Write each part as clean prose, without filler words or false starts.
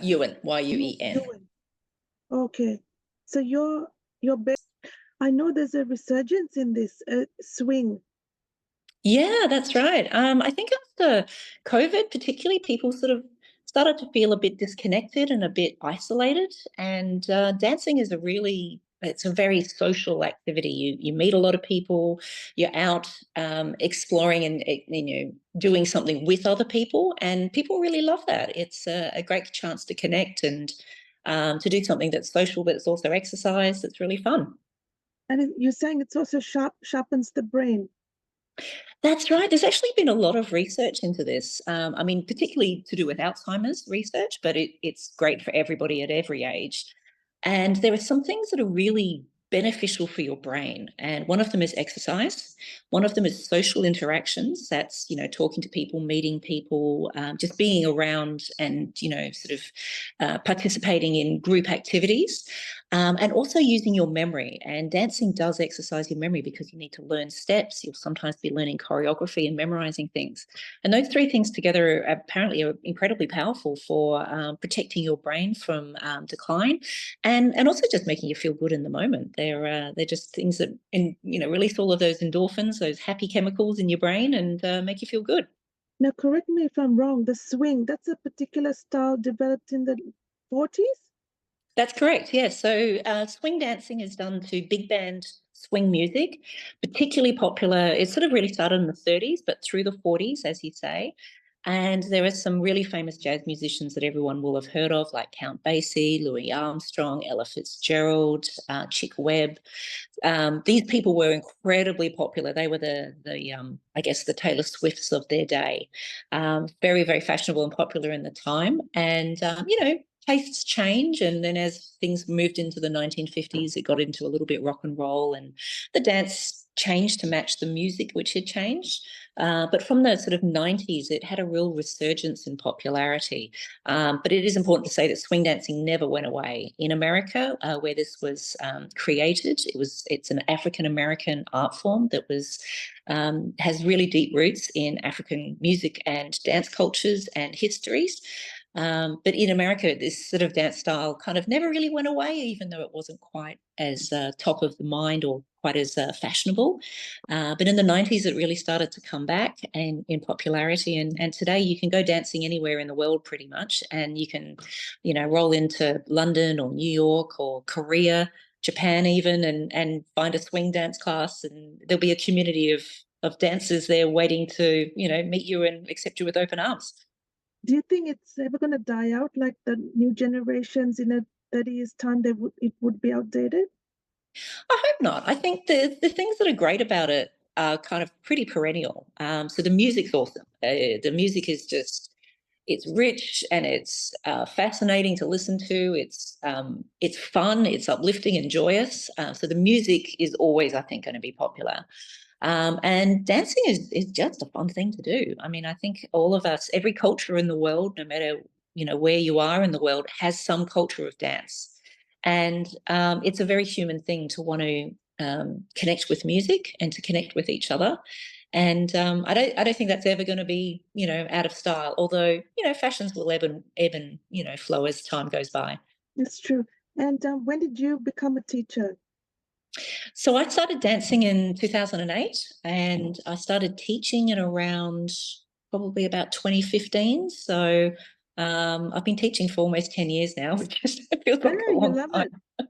Yuen, Yuen. Yuen. Okay. So you're I know there's a resurgence in this swing. Yeah, that's right. I think after COVID, particularly, people sort of started to feel a bit disconnected and a bit isolated. And dancing is it's a very social activity. You meet a lot of people. You're out exploring and doing something with other people, and people really love that. It's a great chance to connect and to do something that's social, but it's also exercise. It's really fun. And you're saying it's also sharpens the brain. That's right. There's actually been a lot of research into this. I mean, particularly to do with Alzheimer's research, but it's great for everybody at every age. And there are some things that are really beneficial for your brain. And one of them is exercise. One of them is social interactions. That's, talking to people, meeting people, just being around and, sort of participating in group activities. And also using your memory. And dancing does exercise your memory because you need to learn steps. You'll sometimes be learning choreography and memorizing things. And those three things together apparently are incredibly powerful for protecting your brain from decline, and also just making you feel good in the moment. They're just things that release all of those endorphins, those happy chemicals in your brain, and make you feel good. Now, correct me if I'm wrong. The swing, that's a particular style developed in the 40s? That's correct. Yes. So swing dancing is done to big band swing music, particularly popular. It sort of really started in the 30s, but through the 40s, as you say. And there are some really famous jazz musicians that everyone will have heard of, like Count Basie, Louis Armstrong, Ella Fitzgerald, Chick Webb. These people were incredibly popular. They were I guess the Taylor Swifts of their day. Very, very fashionable and popular in the time. And tastes change, and then as things moved into the 1950s, it got into a little bit rock and roll, and the dance changed to match the music, which had changed. But from the sort of 90s, it had a real resurgence in popularity. But it is important to say that swing dancing never went away. In America, where this was created, it's an African American art form that has really deep roots in African music and dance cultures and histories. But in America, this sort of dance style kind of never really went away, even though it wasn't quite as top of the mind or quite as fashionable. But in the 90s, it really started to come back and in popularity. And today you can go dancing anywhere in the world pretty much. And you can, roll into London or New York or Korea, Japan even, and find a swing dance class. And there'll be a community of dancers there waiting to, meet you and accept you with open arms. Do you think it's ever going to die out like the new generations in a 30 years time it would be outdated? I hope not. I think the things that are great about it are kind of pretty perennial. So the music's awesome. The music is it's rich and it's fascinating to listen to. It's fun, it's uplifting and joyous. So the music is always, I think, going to be popular. And dancing is just a fun thing to do. I mean, I think all of us, every culture in the world, no matter where you are in the world, has some culture of dance, and it's a very human thing to want to connect with music and to connect with each other. And I don't think that's ever going to be out of style. Although fashions will ebb and flow as time goes by. It's true. And when did you become a teacher? So I started dancing in 2008, and I started teaching in around probably about 2015. So I've been teaching for almost 10 years now, which feels Yeah, like a you long love time. it.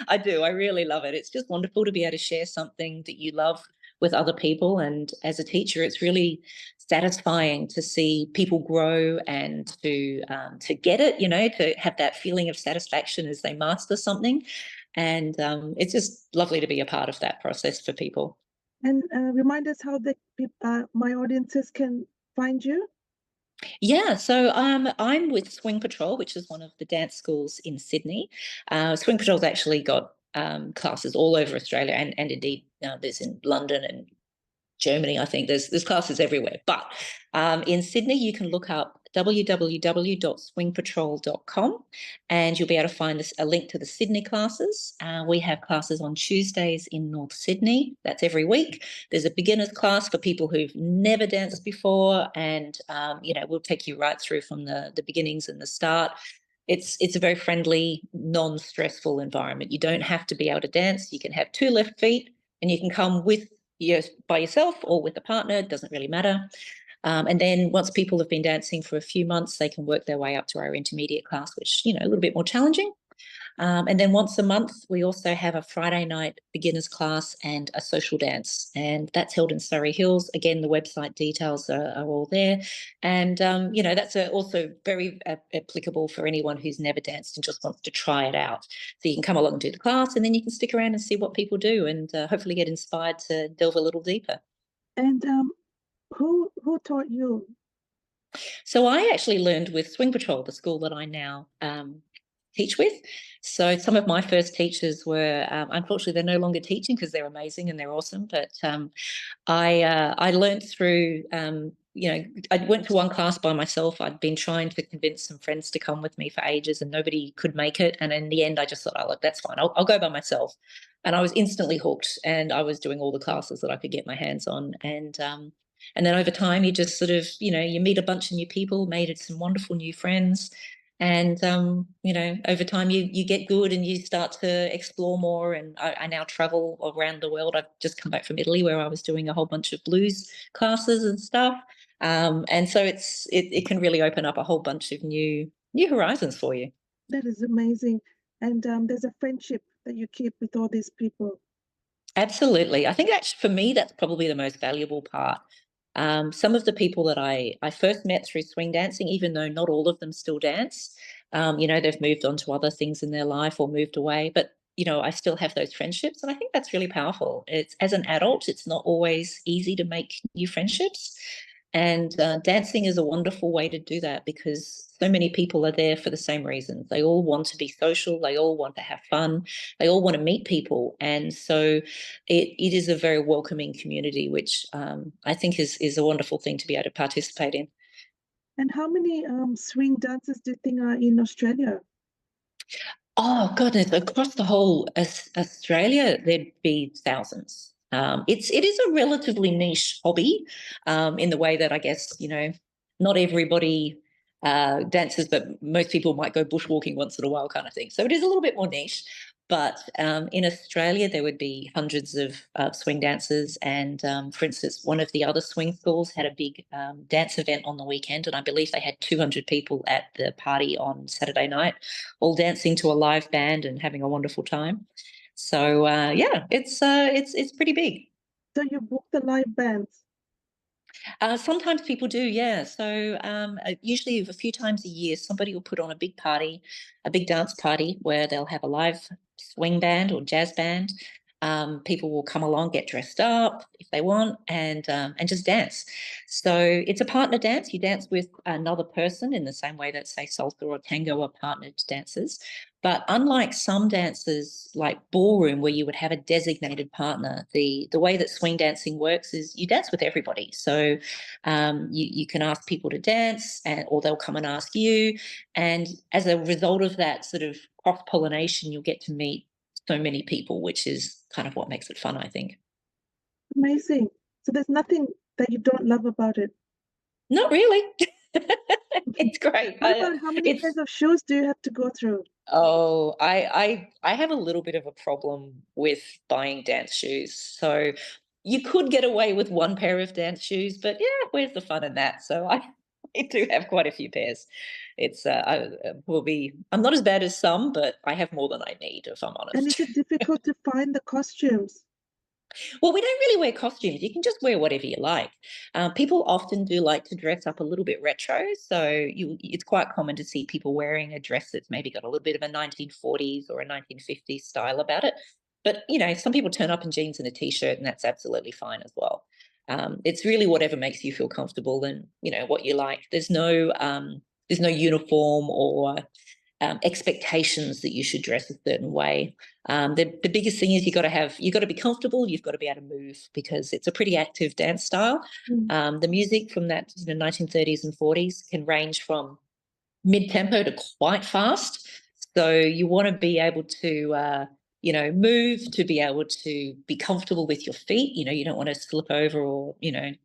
I do. I really love it. It's just wonderful to be able to share something that you love with other people. And as a teacher, it's really satisfying to see people grow and to get it. To have that feeling of satisfaction as they master something. And it's just lovely to be a part of that process for people. And remind us how my audiences can find you. Yeah, so I'm with Swing Patrol, which is one of the dance schools in Sydney. Swing Patrol's actually got classes all over Australia, and indeed there's in London and Germany. I think there's classes everywhere. But in Sydney, you can look up www.swingpatrol.com, and you'll be able to find a link to the Sydney classes. We have classes on Tuesdays in North Sydney. That's every week. There's a beginner's class for people who've never danced before, and we'll take you right through from the beginnings and the start. It's a very friendly, non-stressful environment. You don't have to be able to dance. You can have two left feet, and you can come by yourself or with a partner. It doesn't really matter. And then once people have been dancing for a few months, they can work their way up to our intermediate class, which, a little bit more challenging. And then once a month, we also have a Friday night beginners class and a social dance. And that's held in Surrey Hills. Again, the website details are all there. And, that's also very applicable for anyone who's never danced and just wants to try it out. So you can come along and do the class, and then you can stick around and see what people do, and hopefully get inspired to delve a little deeper. And who taught you? So I actually learned with Swing Patrol, the school that I now teach with. So some of my first teachers were, unfortunately, they're no longer teaching because they're amazing and they're awesome. But I learned through, I went to one class by myself. I'd been trying to convince some friends to come with me for ages, and nobody could make it. And in the end, I just thought, oh, look, that's fine. I'll go by myself. And I was instantly hooked, and I was doing all the classes that I could get my hands on. And then over time, you just sort of, you meet a bunch of new people, made some wonderful new friends. And, over time you get good and you start to explore more. And I now travel around the world. I've just come back from Italy, where I was doing a whole bunch of blues classes and stuff. And so it can really open up a whole bunch of new horizons for you. That is amazing. And there's a friendship that you keep with all these people. Absolutely. I think that's, for me, that's probably the most valuable part. Some of the people that I first met through swing dancing, even though not all of them still dance, they've moved on to other things in their life or moved away, but I still have those friendships, and I think that's really powerful. It's, as an adult, it's not always easy to make new friendships, and dancing is a wonderful way to do that, because so many people are there for the same reasons. They all want to be social. They all want to have fun. They all want to meet people. And so it is a very welcoming community, which I think is a wonderful thing to be able to participate in. And how many swing dances do you think are in Australia? Oh goodness! Across the whole Australia, there'd be thousands. It is a relatively niche hobby, in the way that, I guess, not everybody dances, but most people might go bushwalking once in a while, kind of thing. So it is a little bit more niche. But in Australia, there would be hundreds of swing dancers. And for instance, one of the other swing schools had a big dance event on the weekend, and I believe they had 200 people at the party on Saturday night, all dancing to a live band and having a wonderful time. So yeah, it's pretty big. So you book the live bands. Sometimes people do, yeah. So usually a few times a year, somebody will put on a big party, a big dance party, where they'll have a live swing band or jazz band. People will come along, get dressed up if they want, and just dance. So it's a partner dance. You dance with another person in the same way that, say, salsa or tango are partnered dances. But unlike some dances, like ballroom, where you would have a designated partner, the way that swing dancing works is you dance with everybody. So you can ask people to dance, or they'll come and ask you. And as a result of that sort of cross pollination, you'll get to meet so many people, which is kind of what makes it fun, I think. Amazing. So there's nothing that you don't love about it. Not really. It's great. What about how many It's pairs of shoes do you have to go through? Oh, I have a little bit of a problem with buying dance shoes. So you could get away with one pair of dance shoes, but yeah, where's the fun in that? So I do have quite a few pairs. It's I'm not as bad as some, but I have more than I need, if I'm And honest. is it difficult to find the costumes? Well, we don't really wear costumes. You can just wear whatever you like. People often do like to dress up a little bit retro, so it's quite common to see people wearing a dress that's maybe got a little bit of a 1940s or a 1950s style about it. But some people turn up in jeans and a t-shirt, and that's absolutely fine as well. It's really whatever makes you feel comfortable, and what you like. There's no uniform or expectations that you should dress a certain way. The biggest thing is you got to be comfortable. You've got to be able to move because it's a pretty active dance style. Mm. The music from that 1930s and 40s can range from mid-tempo to quite fast. So you want to be able to, move, to be able to be comfortable with your feet. You don't want to slip over or,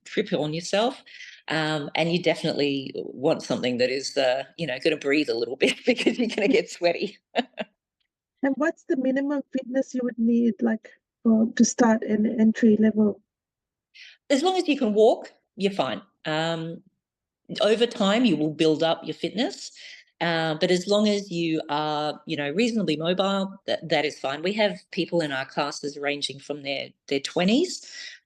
trip on yourself. And you definitely want something that is, going to breathe a little bit because you're going to get sweaty. And what's the minimum fitness you would need, like, to start an entry level? As long as you can walk, you're fine. Over time you will build up your fitness, but as long as you are reasonably mobile, that is fine. We have people in our classes ranging from their 20s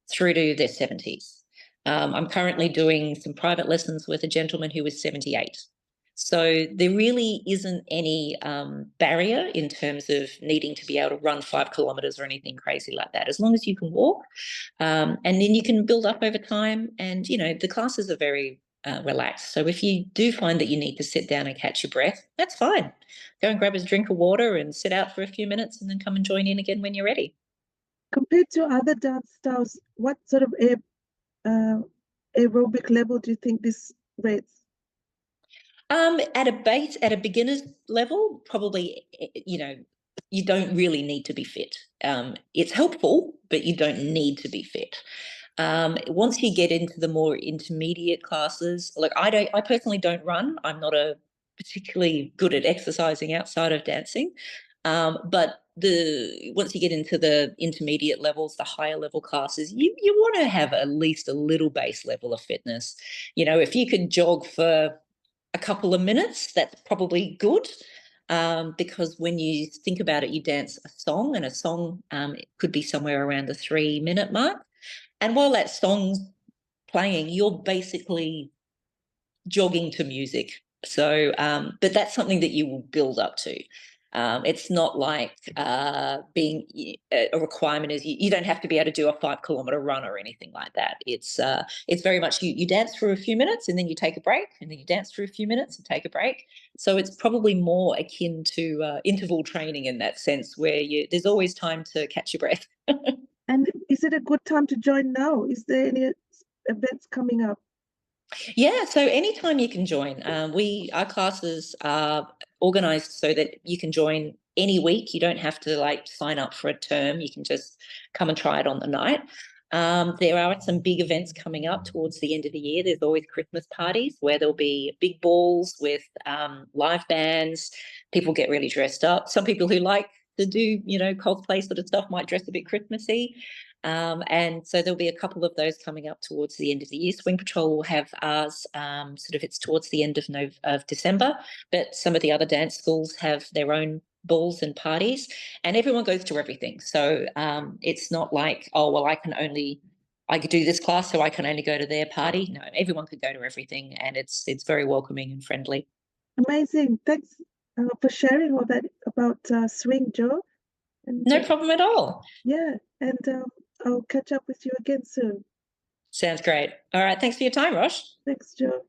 through to their 70s. I'm currently doing some private lessons with a gentleman who is 78. So there really isn't any barrier in terms of needing to be able to run 5 kilometers or anything crazy like that, as long as you can walk. And then you can build up over time. And, the classes are very relaxed. So if you do find that you need to sit down and catch your breath, that's fine. Go and grab a drink of water and sit out for a few minutes and then come and join in again when you're ready. Compared to other dance styles, what sort of uh, aerobic level do you think this rates? At a beginner's level, probably, you don't really need to be fit. It's helpful, but you don't need to be fit. Once you get into the more intermediate classes, like I personally don't run. I'm not particularly good at exercising outside of dancing. But once you get into the intermediate levels, the higher level classes, you want to have at least a little base level of fitness. If you could jog for a couple of minutes, that's probably good. Because when you think about it, you dance a song, and a song it could be somewhere around the 3 minute mark. And while that song's playing, you're basically jogging to music. So, but that's something that you will build up to. It's not like being a requirement is you don't have to be able to do a 5 kilometer run or anything like that. It's very much you dance for a few minutes and then you take a break, and then you dance for a few minutes and take a break. So it's probably more akin to interval training in that sense, where there's always time to catch your breath. And is it a good time to join now? Is there any events coming up? Yeah, so anytime you can join. Our classes are organized so that you can join any week. You don't have to sign up for a term. You can just come and try it on the night. There are some big events coming up towards the end of the year. There's always Christmas parties where there'll be big balls with live bands. People get really dressed up. Some people who like to do, cosplay sort of stuff might dress a bit Christmassy. And so there'll be a couple of those coming up towards the end of the year. Swing Patrol will have ours it's towards the end of December, but some of the other dance schools have their own balls and parties, and everyone goes to everything. So it's not like, oh, well, I could do this class, so I can only go to their party. No, everyone could go to everything, and it's very welcoming and friendly. Amazing. Thanks for sharing all that about swing, Joe. And No problem at all. yeah, and I'll catch up with you again soon. Sounds great. All right. Thanks for your time, Rosh. Thanks, Joe.